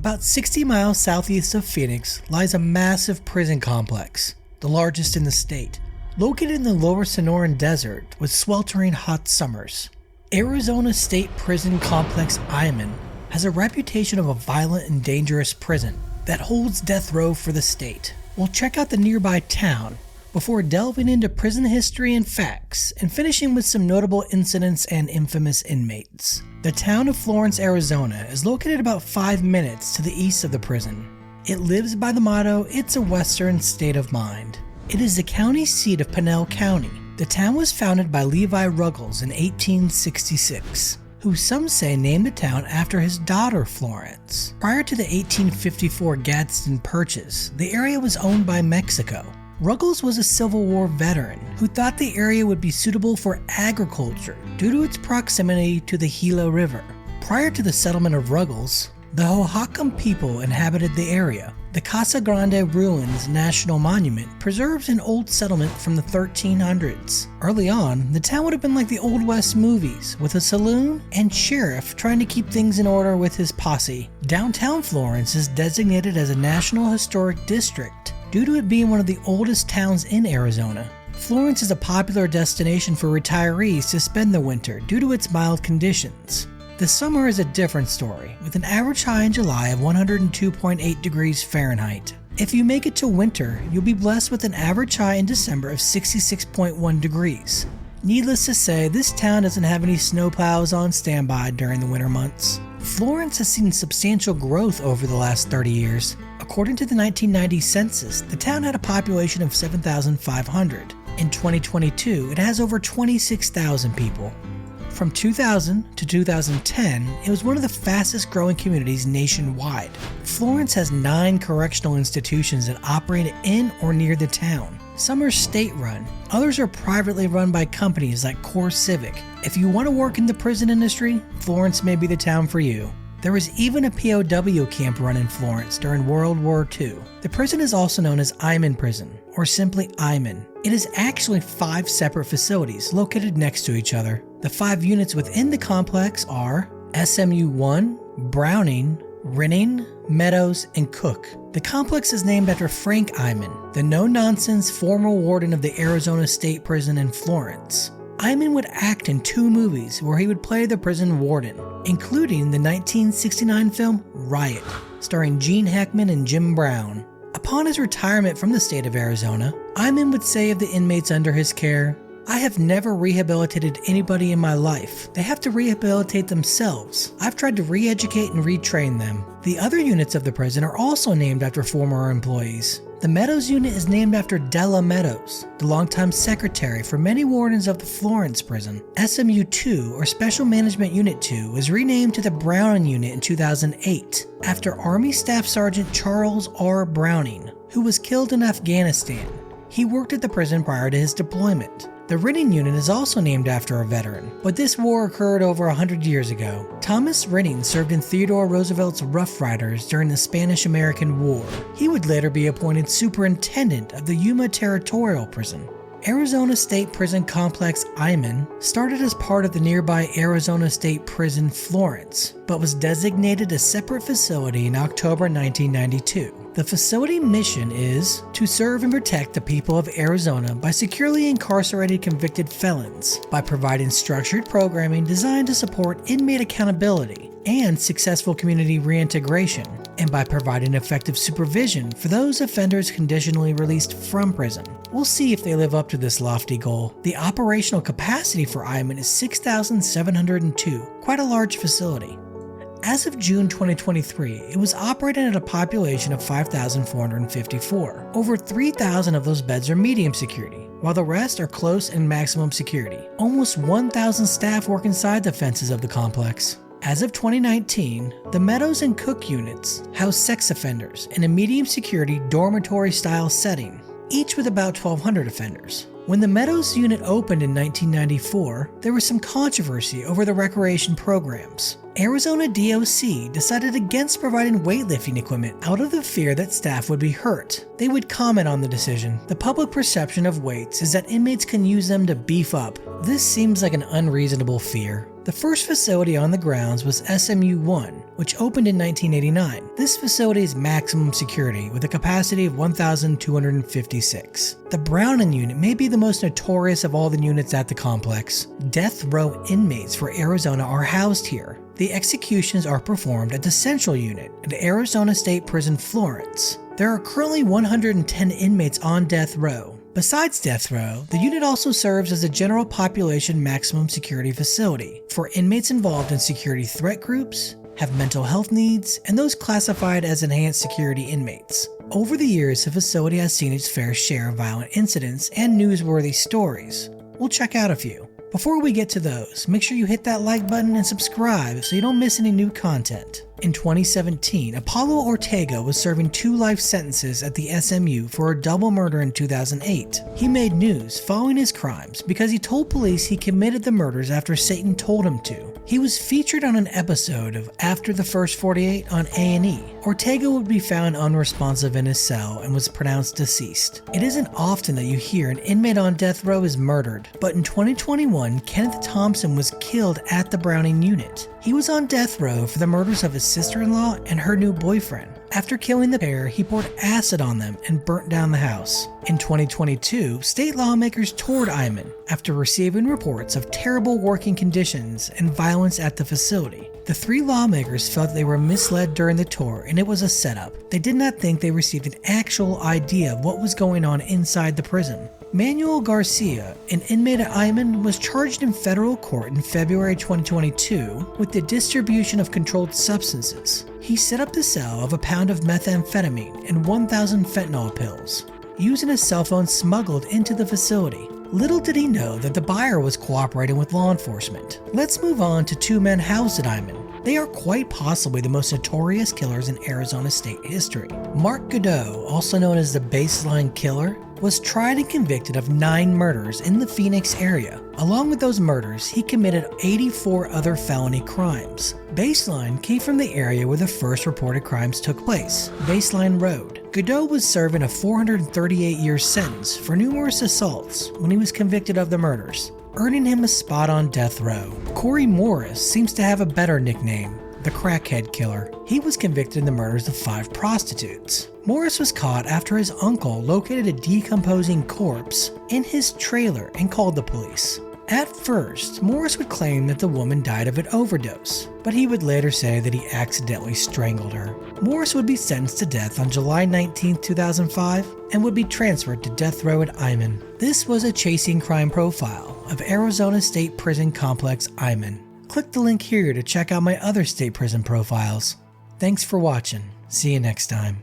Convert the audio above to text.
About 60 miles southeast of Phoenix lies a massive prison complex, the largest in the state, located in the lower Sonoran Desert with sweltering hot summers. Arizona State Prison Complex Eyman has a reputation of a violent and dangerous prison that holds death row for the state. We'll check out the nearby town before delving into prison history and facts and finishing with some notable incidents and infamous inmates. The town of Florence, Arizona is located about 5 minutes to the east of the prison. It lives by the motto, "It's a Western state of mind." It is the county seat of Pinell County. The town was founded by Levi Ruggles in 1866, who some say named the town after his daughter Florence. Prior to the 1854 Gadsden Purchase, the area was owned by Mexico. Ruggles was a Civil War veteran who thought the area would be suitable for agriculture due to its proximity to the Gila River. Prior to the settlement of Ruggles, the Hohokam people inhabited the area. The Casa Grande Ruins National Monument preserves an old settlement from the 1300s. Early on, the town would have been like the Old West movies, with a saloon and sheriff trying to keep things in order with his posse. Downtown Florence is designated as a National Historic District due to it being one of the oldest towns in Arizona. Florence is a popular destination for retirees to spend the winter due to its mild conditions. The summer is a different story, with an average high in July of 102.8 degrees Fahrenheit. If you make it to winter, you'll be blessed with an average high in December of 66.1 degrees. Needless to say, this town doesn't have any snowplows on standby during the winter months. Florence has seen substantial growth over the last 30 years. According to the 1990 census, the town had a population of 7,500. In 2022, it has over 26,000 people. From 2000 to 2010, it was one of the fastest growing communities nationwide. Florence has 9 correctional institutions that operate in or near the town. Some are state-run, others are privately run by companies like Core Civic. If you want to work in the prison industry, Florence may be the town for you. There was even a POW camp run in Florence during World War II. The prison is also known as Eyman Prison, or simply Eyman. It is actually 5 separate facilities located next to each other. The 5 units within the complex are SMU 1, Browning, Renning, Meadows, and Cook. The complex is named after Frank Eyman, the no-nonsense former warden of the Arizona State Prison in Florence. Eyman would act in 2 movies where he would play the prison warden, including the 1969 film Riot, starring Gene Hackman and Jim Brown. Upon his retirement from the state of Arizona, Eyman would say of the inmates under his care, "I have never rehabilitated anybody in my life. They have to rehabilitate themselves. I've tried to re-educate and retrain them." The other units of the prison are also named after former employees. The Meadows unit is named after Della Meadows, the longtime secretary for many wardens of the Florence prison. SMU 2, or Special Management Unit 2, was renamed to the Browning unit in 2008 after Army Staff Sergeant Charles R. Browning, who was killed in Afghanistan. He worked at the prison prior to his deployment. The Renning unit is also named after a veteran, but this war occurred over 100 years ago. Thomas Renning served in Theodore Roosevelt's Rough Riders during the Spanish-American War. He would later be appointed superintendent of the Yuma Territorial Prison. Arizona State Prison Complex Eyman started as part of the nearby Arizona State Prison Florence, but was designated a separate facility in October 1992. The facility mission is to serve and protect the people of Arizona by securely incarcerated convicted felons, by providing structured programming designed to support inmate accountability and successful community reintegration, and by providing effective supervision for those offenders conditionally released from prison. We'll see if they live up to this lofty goal. The operational capacity for Eyman is 6,702, quite a large facility. As of June 2023, it was operating at a population of 5,454. Over 3,000 of those beds are medium security, while the rest are close and maximum security. Almost 1,000 staff work inside the fences of the complex. As of 2019, the Meadows and Cook units house sex offenders in a medium security dormitory-style setting, each with about 1,200 offenders. When the Meadows unit opened in 1994, there was some controversy over the recreation programs. Arizona DOC decided against providing weightlifting equipment out of the fear that staff would be hurt. They would comment on the decision. The public perception of weights is that inmates can use them to beef up. This seems like an unreasonable fear. The The first facility on the grounds was SMU-1, which opened in 1989. This facility is maximum security with a capacity of 1,256. The Browning unit may be the most notorious of all the units at the complex. Death row inmates for Arizona are housed here. The executions are performed at the Central Unit at Arizona State Prison Florence. There are currently 110 inmates on death row. Besides death row, the unit also serves as a general population maximum security facility for inmates involved in security threat groups, have mental health needs, and those classified as enhanced security inmates. Over the years, the facility has seen its fair share of violent incidents and newsworthy stories. We'll check out a few. Before we get to those, make sure you hit that like button and subscribe so you don't miss any new content. In 2017, Apollo Ortega was serving 2 life sentences at the SMU for a double murder in 2008. He made news following his crimes because he told police he committed the murders after Satan told him to. He was featured on an episode of After the First 48 on A&E. Ortega would be found unresponsive in his cell and was pronounced deceased. It isn't often that you hear an inmate on death row is murdered, but in 2021, Kenneth Thompson was killed at the Browning unit. He was on death row for the murders of his sister-in-law and her new boyfriend. After killing the pair, he poured acid on them and burnt down the house. In 2022, state lawmakers toured Eyman after receiving reports of terrible working conditions and violence at the facility. The 3 lawmakers felt they were misled during the tour and it was a setup. They did not think they received an actual idea of what was going on inside the prison. Manuel Garcia, an inmate at Eyman, was charged in federal court in February 2022 with the distribution of controlled substances. He set up the sale of a pound of methamphetamine and 1,000 fentanyl pills, using a cell phone smuggled into the facility. Little did he know that the buyer was cooperating with law enforcement. Let's move on to 2 men housed at Eyman. They are quite possibly the most notorious killers in Arizona state history. Mark Godot, also known as the Baseline Killer, was tried and convicted of 9 murders in the Phoenix area. Along with those murders, he committed 84 other felony crimes. Baseline came from the area where the first reported crimes took place, Baseline Road. Godot was serving a 438-year sentence for numerous assaults when he was convicted of the murders, earning him a spot on death row. Corey Morris seems to have a better nickname, the Crackhead Killer. He was convicted in the murders of 5 prostitutes. Morris was caught after his uncle located a decomposing corpse in his trailer and called the police. At first, Morris would claim that the woman died of an overdose, but he would later say that he accidentally strangled her. Morris would be sentenced to death on July 19, 2005, and would be transferred to death row at Eyman. This was a chasing crime profile of Arizona State Prison Complex Eyman. Click the link here to check out my other state prison profiles. Thanks for watching. See you next time.